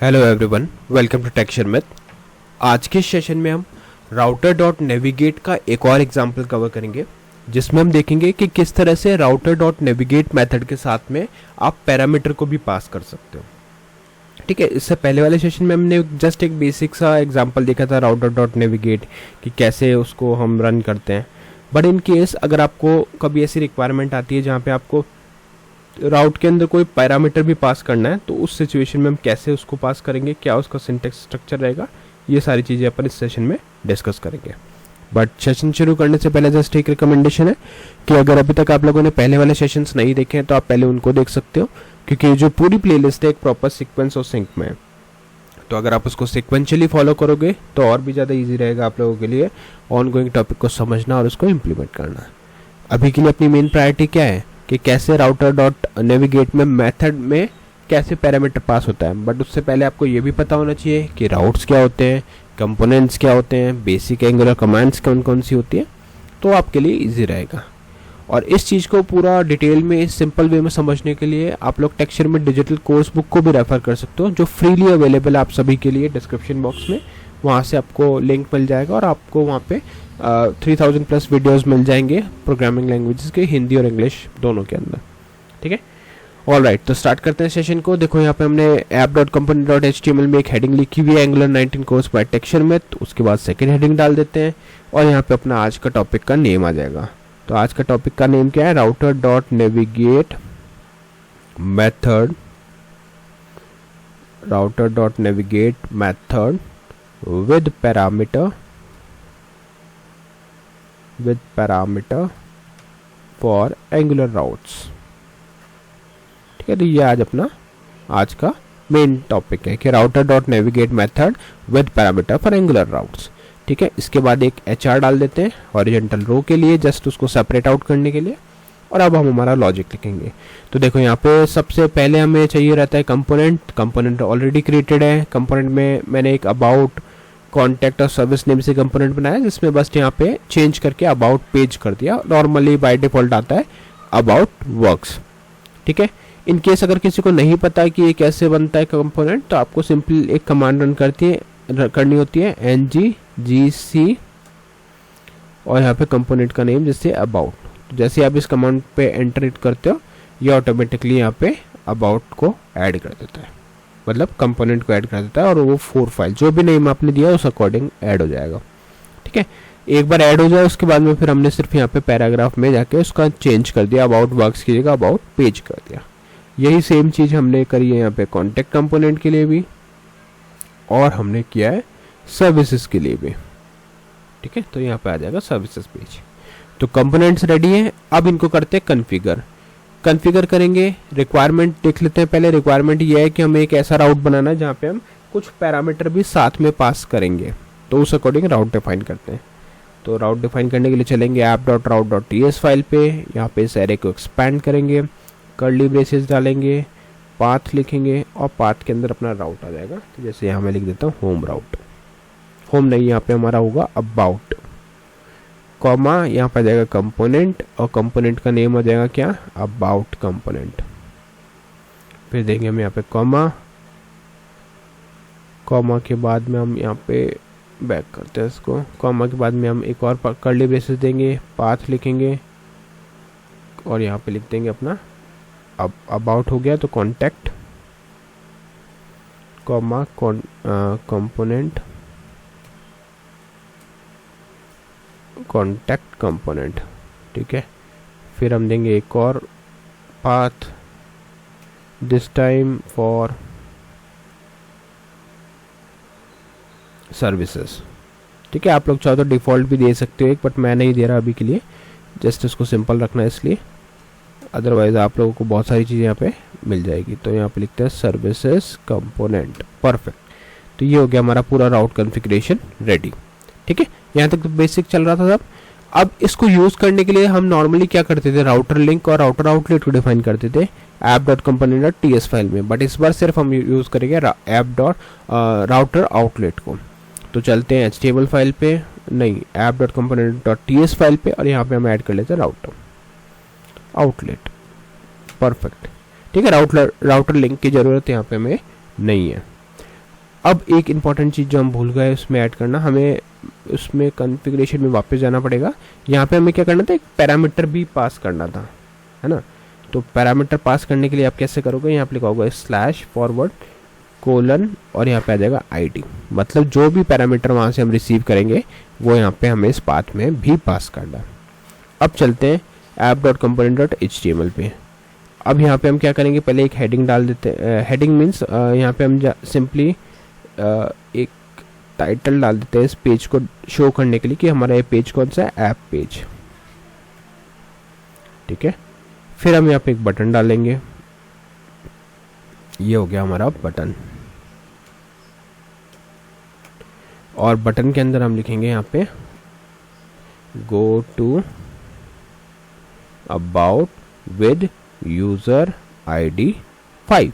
Hello everyone, welcome to texture myth. आज के session में हम राउटर डॉट नेविगेट का एक और एग्जांपल कवर करेंगे, जिसमें हम देखेंगे कि किस तरह से राउटर डॉट नेविगेट मेथड के साथ में आप पैरामीटर को भी पास कर सकते हो। ठीक है, इससे पहले वाले सेशन में हमने जस्ट एक बेसिक सा एग्जांपल देखा था राउटर डॉट नेविगेट कि कैसे उसको हम रन करते हैं। बट इन केस अगर आपको कभी ऐसी रिक्वायरमेंट आती है जहाँ पे आपको राउट के अंदर कोई पैरामीटर भी पास करना है, तो उस सिचुएशन में हम कैसे उसको पास करेंगे, क्या उसका सिंटैक्स स्ट्रक्चर रहेगा, ये सारी चीज़ें अपन इस सेशन में डिस्कस करेंगे। बट सेशन शुरू करने से पहले जस्ट एक रिकमेंडेशन है कि अगर अभी तक आप लोगों ने पहले वाले सेशंस नहीं देखे हैं तो आप पहले उनको देख सकते हो, क्योंकि जो पूरी प्लेलिस्ट है एक प्रॉपर सीक्वेंस और सिंक में है। तो अगर आप उसको सिक्वेंशियली फॉलो करोगे तो और भी ज़्यादा ईजी रहेगा आप लोगों के लिए ऑन गोइंग टॉपिक को समझना और उसको इम्प्लीमेंट करना। अभी के लिए अपनी मेन प्रायोरिटी क्या है कि कैसे राउटर डॉट नेविगेट में मेथड में कैसे पैरामीटर पास होता है। बट उससे पहले आपको ये भी पता होना चाहिए कि राउट्स क्या होते हैं, कंपोनेंट्स क्या होते हैं, बेसिक एंगुलर कमांड्स कौन कौन सी होती है, तो आपके लिए इजी रहेगा। और इस चीज़ को पूरा डिटेल में इस सिंपल वे में समझने के लिए आप लोग टेक्सचर में डिजिटल कोर्स बुक को भी रेफर कर सकते हो, जो फ्रीली अवेलेबल है आप सभी के लिए डिस्क्रिप्शन बॉक्स में। वहाँ से आपको लिंक मिल जाएगा और आपको वहाँ पे 3000 प्लस वीडियोस मिल जाएंगे प्रोग्रामिंग लैंग्वेजेस के, हिंदी और इंग्लिश दोनों के अंदर। ठीक है, ऑल राइट, तो स्टार्ट करते हैं सेशन को। देखो यहाँ पे हमने app.component.html में एक हेडिंग लिखी हुई है Angular 19 course by texture myth. तो उसके बाद सेकेंड हेडिंग डाल देते हैं और यहाँ पे अपना आज का टॉपिक का नेम आ जाएगा। तो आज का टॉपिक का नेम क्या है? Router dot navigate method, router dot navigate method with parameter for angular routes। ठीक है, तो ये आज का मेन टॉपिक है कि router dot navigate method with parameter for angular routes. ठीक है, इसके बाद एक HR डाल देते हैं हॉरिजॉन्टल रो के लिए, जस्ट उसको सेपरेट आउट करने के लिए। और अब हम हमारा लॉजिक लिखेंगे। तो देखो यहाँ पे सबसे पहले हमें चाहिए रहता है कंपोनेंट ऑलरेडी क्रिएटेड है। कंपोनेंट में मैंने एक अबाउट कॉन्टैक्ट और सर्विस नेम से कंपोनेंट बनाया, जिसमें बस यहाँ पे चेंज करके अबाउट पेज कर दिया। नॉर्मली बाय डिफॉल्ट आता है अबाउट वर्क्स। ठीक है, इन केस अगर किसी को नहीं पता कि ये कैसे बनता है कंपोनेंट, तो आपको सिंपल एक कमांड रन करनी होती है ngGC और यहाँ पे कंपोनेंट का नेम जैसे अबाउट। तो जैसे आप इस कमांड पे एंटर इट करते हो, ये ऑटोमेटिकली यहाँ पे अबाउट को ऐड कर देता है, मतलब कंपोनेंट को ऐड कर देता है और वो 4 फाइल जो भी नेम आपने दिया उस अकॉर्डिंग ऐड हो जाएगा। ठीक है, एक बार ऐड हो जाए उसके बाद में फिर हमने सिर्फ यहाँ पे पैराग्राफ में जाके उसका चेंज कर दिया, अबाउट वर्क्स की जगह अबाउट पेज कर दिया। यही सेम चीज़ हमने करी है यहाँ पे कॉन्टैक्ट कंपोनेंट के लिए भी और हमने किया है सर्विसेज के लिए भी। ठीक है, तो यहाँ पे आ जाएगा सर्विसेज पेज। तो कंपोनेंट्स रेडी हैं, अब इनको करते हैं कन्फिगर करेंगे। रिक्वायरमेंट देख लेते हैं पहले। रिक्वायरमेंट ये है कि हमें एक ऐसा राउट बनाना है जहाँ पे हम कुछ पैरामीटर भी साथ में पास करेंगे, तो उस अकॉर्डिंग राउट डिफाइन करते हैं। तो राउट डिफाइन करने के लिए चलेंगे app.route.ts फाइल पे। यहाँ पे इस एरे को एक्सपैंड करेंगे, कर्ली ब्रेसेस डालेंगे, पाथ लिखेंगे और पाथ के अंदर अपना राउट आ जाएगा। तो जैसे यहाँ मैं लिख देता हूँ होम राउट, होम नहीं, यहाँ पे हमारा होगा अबाउट, कॉमा यहाँ पर आ जाएगा कंपोनेंट और कंपोनेंट का नेम हो जाएगा क्या? About component. फिर देंगे हम यहाँ पे कॉमा के बाद में हम यहाँ पे बैक करते हैं इसको। कॉमा के बाद में हम एक और कर्ली ब्रेसेस देंगे, पाथ लिखेंगे और यहाँ पे लिख देंगे अपना अबाउट हो गया। तो contact comma component contact component. ठीक है, फिर हम देंगे एक और path, this time for services. ठीक है, आप लोग चाहो तो डिफ़ॉल्ट भी दे सकते हो एक, बट मैं नहीं दे रहा अभी के लिए, जस्ट इसको सिंपल रखना है इसलिए। अदरवाइज आप लोगों को बहुत सारी चीज़ें यहाँ पे मिल जाएगी। तो यहाँ पे लिखते हैं सर्विसेज कंपोनेंट। परफेक्ट, तो ये हो गया हमारा पूरा राउट कॉन्फ़िगरेशन रेडी। ठीक है, यहाँ तक तो बेसिक चल रहा था सब। अब इसको यूज़ करने के लिए हम नॉर्मली क्या करते थे, राउटर लिंक और राउटर आउटलेट को डिफाइन करते थे app.component.ts फाइल में, बट इस बार सिर्फ हम यूज़ करेंगे app.router आउटलेट को। तो चलते हैं HTML फाइल पे, नहीं app.component.ts फाइल पे, और यहाँ पे हम ऐड कर लेते हैं राउटर आउटलेट। परफेक्ट, ठीक है, राउटर लिंक की ज़रूरत यहाँ पे हमें नहीं है। अब एक इम्पॉर्टेंट चीज़ जो हम भूल गए उसमें ऐड करना, हमें उसमें कॉन्फ़िगरेशन में वापस जाना पड़ेगा। यहाँ पे हमें क्या करना था, एक पैरामीटर भी पास करना था, है ना। तो पैरामीटर पास करने के लिए आप कैसे करोगे, यहाँ पे लिखा होगा /forward कोलन और यहाँ पे आ जाएगा ID, मतलब जो भी पैरामीटर वहाँ से हम रिसीव करेंगे वो यहाँ पे हमें इस पाथ में भी पास करना। अब चलते हैं app.component.html पे। अब यहाँ पे हम क्या करेंगे, पहले एक हेडिंग डाल देते हैं। हेडिंग मीन्स यहाँ पे हम सिंपली एक टाइटल डाल देते हैं इस पेज को शो करने के लिए कि हमारा ये पेज कौन सा है, ऐप पेज। ठीक है, फिर हम यहाँ पे एक बटन डालेंगे, ये हो गया हमारा बटन। और बटन के अंदर हम लिखेंगे यहाँ पे go to about with user ID 5।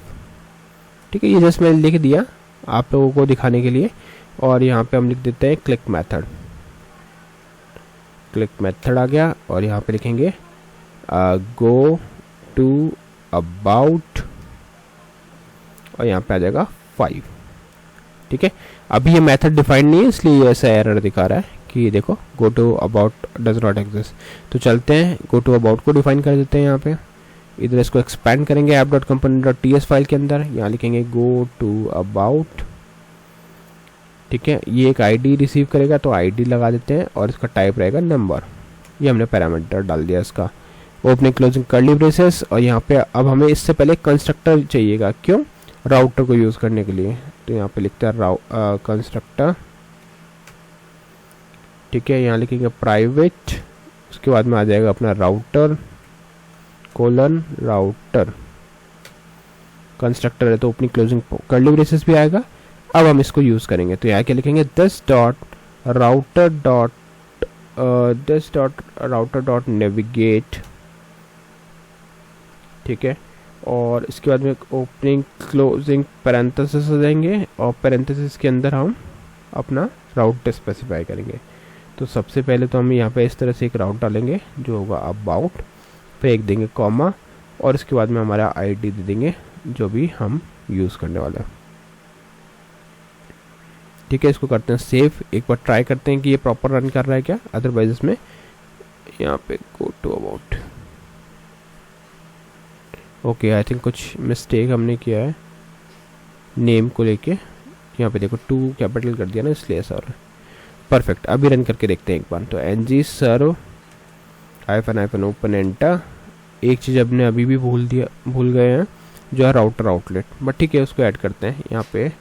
ठीक है, ये जस्ट मैंने लिख दिया आप लोगों को दिखाने के लिए। और यहाँ पे हम लिख देते हैं क्लिक मेथड। क्लिक मेथड आ गया और यहाँ पे लिखेंगे गो टू अबाउट और यहाँ पे आ जाएगा 5। ठीक है, अभी ये मेथड डिफाइंड नहीं है इसलिए ये ऐसा एरर दिखा रहा है कि देखो go to about does not exist. तो चलते हैं गो टू अबाउट को डिफाइन कर देते हैं। यहाँ पे इधर इसको एक्सपैंड करेंगे app.component.ts फाइल के अंदर, यहाँ लिखेंगे गो टू अबाउट। ठीक है, ये एक ID रिसीव करेगा तो ID लगा देते हैं और इसका टाइप रहेगा नंबर। ये हमने पैरामीटर डाल दिया इसका, ओपनिंग क्लोजिंग कर्ली ब्रेसेस। और यहाँ पे अब हमें इससे पहले कंस्ट्रक्टर चाहिएगा, क्यों, राउटर को यूज़ करने के लिए। तो यहाँ पे लिखते हैं कंस्ट्रक्टर। ठीक है, यहाँ लिखेंगे प्राइवेट, उसके बाद में आ जाएगा अपना राउटर कोलन राउटर। कंस्ट्रक्टर है तो ओपनिंग क्लोजिंग कर्ली ब्रेसेस भी आएगा। अब हम इसको यूज़ करेंगे तो यहाँ क्या लिखेंगे, this.router.navigate। ठीक है, और इसके बाद में ओपनिंग क्लोजिंग पैरेंथेसिस हो जाएंगे और पैरेंथेसिस के अंदर हम अपना राउट स्पेसिफाई करेंगे। तो सबसे पहले तो हम यहाँ पे इस तरह से एक राउट डालेंगे जो होगा अबाउट, फिर एक देंगे कॉमा और इसके बाद में हमारा ID दे देंगे जो भी हम यूज़ करने वाला है। ठीक है, इसको करते हैं सेव। एक बार ट्राई करते हैं कि ये प्रॉपर रन कर रहा है क्या, अदरवाइज इसमें यहाँ पे go to about. Okay, I think कुछ मिस्टेक हमने किया है नेम को लेके। यहाँ पे देखो 2 कैपिटल कर दिया ना, इसलिए ऐसा हो रहा है। परफेक्ट, अभी रन करके देखते हैं एक बार। तो ng सर्व -- ओपन एंटर। एक चीज़ अपने अभी भी भूल गए हैं जो है राउटर आउटलेट, बट ठीक है उसको ऐड करते हैं। यहाँ पे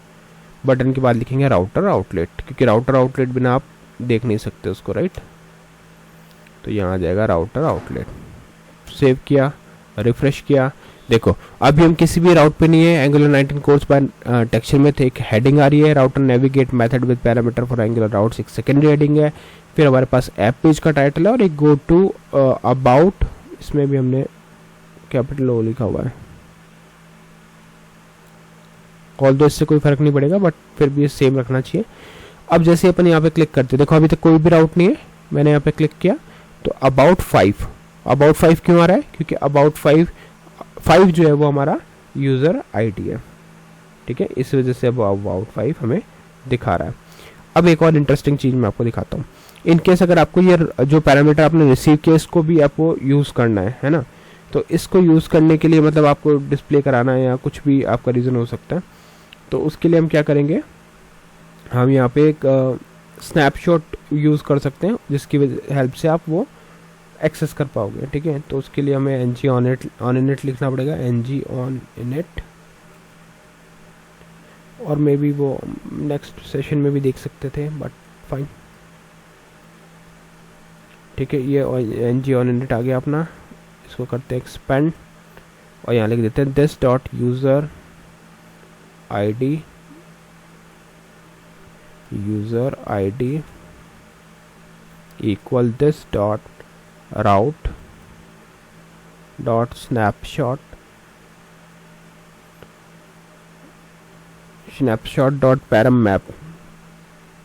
बटन के बाद लिखेंगे राउटर आउटलेट, क्योंकि राउटर आउटलेट बिना आप देख नहीं सकते उसको, राइट। तो यहाँ आ जाएगा राउटर आउटलेट। सेव किया, रिफ्रेश किया, देखो अभी हम किसी भी राउट पे नहीं है। एंगुलर 19 कोर्स पर टेक्सचर में थे, एक हेडिंग आ रही है router navigate method with parameter for angular routes, एक सेकेंडरी हेडिंग है। फिर हमारे पास ऐप पेज का टाइटल है और एक गो टू अबाउट, इसमें भी हमने कैपिटल O लिखा हुआ है। ऑल दो इससे कोई फर्क नहीं पड़ेगा, बट फिर भी ये सेम रखना चाहिए। अब जैसे अपन यहाँ पे क्लिक करते हैं, देखो अभी तक कोई भी राउट नहीं है, मैंने यहाँ पे क्लिक किया तो अबाउट 5 क्यों आ रहा है, क्योंकि अबाउट 5 जो है वो हमारा यूज़र ID है। ठीक है, इस वजह से अब अबाउट 5 हमें दिखा रहा है। अब एक और इंटरेस्टिंग चीज़ मैं आपको दिखाता हूँ। इन केस अगर आपको ये जो पैरामीटर आपने रिसीव किया इसको भी आपको यूज़ करना है ना, तो इसको यूज़ करने के लिए मतलब आपको डिस्प्ले कराना है या कुछ भी आपका रीज़न हो सकता है। तो उसके लिए हम क्या करेंगे, हम यहाँ पे एक स्नैपशॉट यूज़ कर सकते हैं जिसकी हेल्प से आप वो एक्सेस कर पाओगे। ठीक है, तो उसके लिए हमें ng on init लिखना पड़ेगा, ng on init। और मे बी वो नेक्स्ट सेशन में भी देख सकते थे, बट फाइन। ठीक है, ये ng on init आ गया अपना। इसको करते हैं एक्सपेंड और यहाँ लिख देते हैं this.user ID equal snapshot.parammap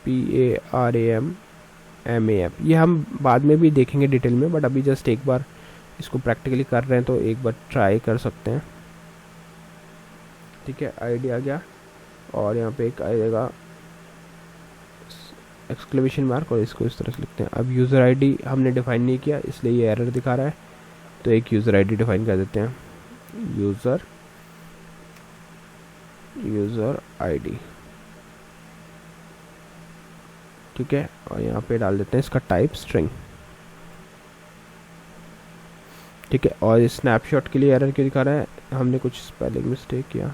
PARAMMAP। ये हम बाद में भी देखेंगे डिटेल में, बट अभी जस्ट एक बार इसको प्रैक्टिकली कर रहे हैं तो एक बार ट्राई कर सकते हैं। ठीक है, आईडी आ गया और यहाँ पे एक आएगा एक्सक्लेमेशन मार्क और इसको इस तरह से लिखते हैं। अब यूज़र आईडी हमने डिफाइन नहीं किया इसलिए ये एरर दिखा रहा है, तो एक यूज़र आईडी डिफाइन कर देते हैं, यूज़र आईडी, ठीक है। और यहाँ पे डाल देते हैं इसका टाइप स्ट्रिंग, ठीक है। और स्नैपशॉट के लिए एरर क्यों दिखा रहा है, हमने कुछ स्पेलिंग मिस्टेक किया,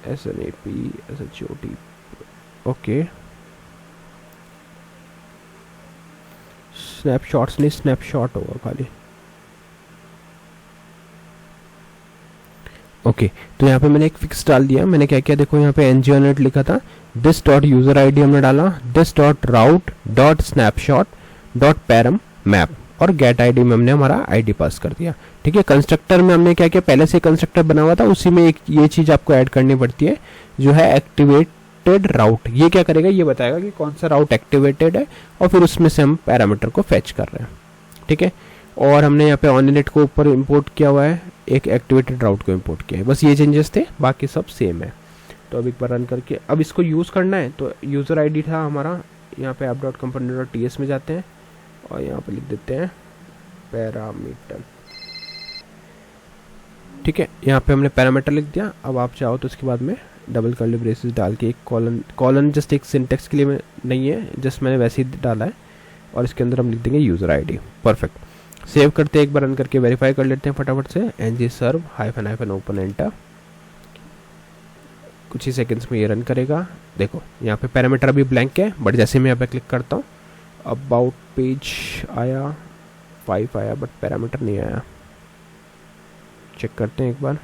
SNAPSHOT, ओके। स्नैपशॉट्स नहीं स्नैपशॉट होगा खाली, ओके। तो यहाँ पे मैंने एक फिक्स डाल दिया। मैंने क्या किया, देखो यहाँ पे ngOnIt लिखा था, दिस डॉट यूजर आईडी हमने डाला, this dot route dot snapshot dot param map, और गेट आईडी में हमने हमारा आईडी पास कर दिया, ठीक है। कंस्ट्रक्टर में हमने क्या किया, पहले से कंस्ट्रक्टर बना हुआ था, उसी में एक ये चीज़ आपको ऐड करनी पड़ती है जो है एक्टिवेटेड राउट। ये क्या करेगा, ये बताएगा कि कौन सा राउट एक्टिवेटेड है और फिर उसमें से हम पैरामीटर को फैच कर रहे हैं, ठीक है। और हमने यहाँ पे ऑननेट को ऊपर इंपोर्ट किया हुआ है, एक एक्टिवेटेड राउट को इंपोर्ट किया है, बस ये चेंजेस थे, बाकी सब सेम है। तो अब एक बार रन करके अब इसको यूज़ करना है, तो यूज़र आईडी था हमारा, यहाँ पे app.component.ts में जाते हैं और यहाँ पे लिख देते हैं पैरामीटर, ठीक है। यहाँ पे हमने पैरामीटर लिख दिया। अब आप चाहो तो इसके बाद में डबल कर्ली ब्रेसेस डाल के एक कॉलन जस्ट एक सिंटेक्स के लिए नहीं है, जस्ट मैंने वैसे ही डाला है, और इसके अंदर हम लिख देंगे यूज़र आईडी, परफेक्ट। सेव करते हैं, एक बार रन करके वेरीफाई कर लेते हैं फटाफट से, ngserve --- ओपन एंटर, कुछ ही सेकंड्स में ये रन करेगा। देखो यहाँ पे पैरामीटर अभी ब्लैंक है, बट जैसे मैं यहाँ पे क्लिक करता हूँ अबाउट पेज आया, 5 आया, बट पैरामीटर नहीं आया। चेक करते हैं एक बार,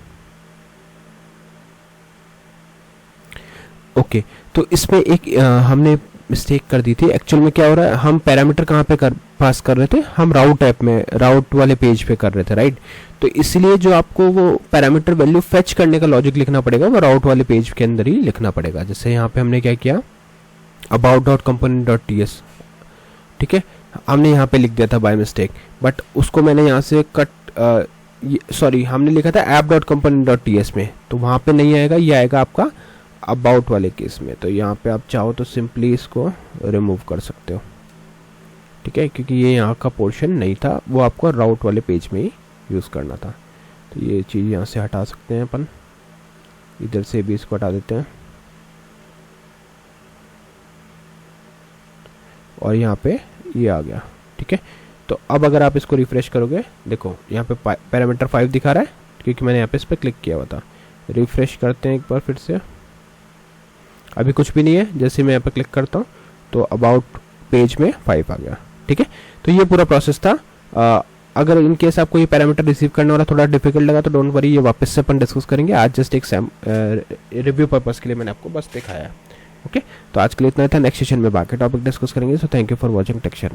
ओके। तो इसमें एक हमने मिस्टेक कर दी थी। एक्चुअल में क्या हो रहा है, हम पैरामीटर कहाँ पे पास कर रहे थे, हम राउट ऐप में, राउट वाले पेज पे कर रहे थे, राइट। तो इसलिए जो आपको वो पैरामीटर वैल्यू फेच करने का लॉजिक लिखना पड़ेगा, वो राउट वाले पेज के अंदर ही लिखना पड़ेगा। जैसे यहाँ पे हमने क्या किया, about.component.ts, ठीक है, हमने यहाँ पे लिख दिया था बाय मिस्टेक, बट उसको मैंने यहाँ से कट, सॉरी हमने लिखा था app.component.ts में, तो वहाँ पे नहीं आएगा, ये आएगा आपका अबाउट वाले केस में। तो यहाँ पे आप चाहो तो सिंपली इसको रिमूव कर सकते हो, ठीक है, क्योंकि ये यहाँ का पोर्शन नहीं था, वो आपको राउट वाले पेज में ही यूज़ करना था। तो ये चीज़ यहाँ से हटा सकते हैं अपन, इधर से भी इसको हटा देते हैं, और यहाँ पे ये आ गया, ठीक है। तो अब अगर आप इसको रिफ्रेश करोगे, देखो यहाँ पे पैरामीटर 5 दिखा रहा है, क्योंकि मैंने यहाँ पे इस पर क्लिक किया हुआ था। रिफ्रेश करते हैं एक बार फिर से, अभी कुछ भी नहीं है। जैसे मैं यहाँ पे क्लिक करता हूँ तो अबाउट पेज में 5 आ गया, ठीक है। तो ये पूरा प्रोसेस था। अगर इन केस आपको ये पैरामीटर रिसीव करने वाला थोड़ा डिफिकल्ट लगा तो डोंट वरी, ये वापस से अपन डिस्कस करेंगे। आज जस्ट एक रिव्यू पर्पस के लिए मैंने आपको बस दिखाया है, ओके। तो आज के लिए इतना था, नेक्स्ट सेशन में बाकी टॉपिक डिस्कस करेंगे। So thank you for watching tech share.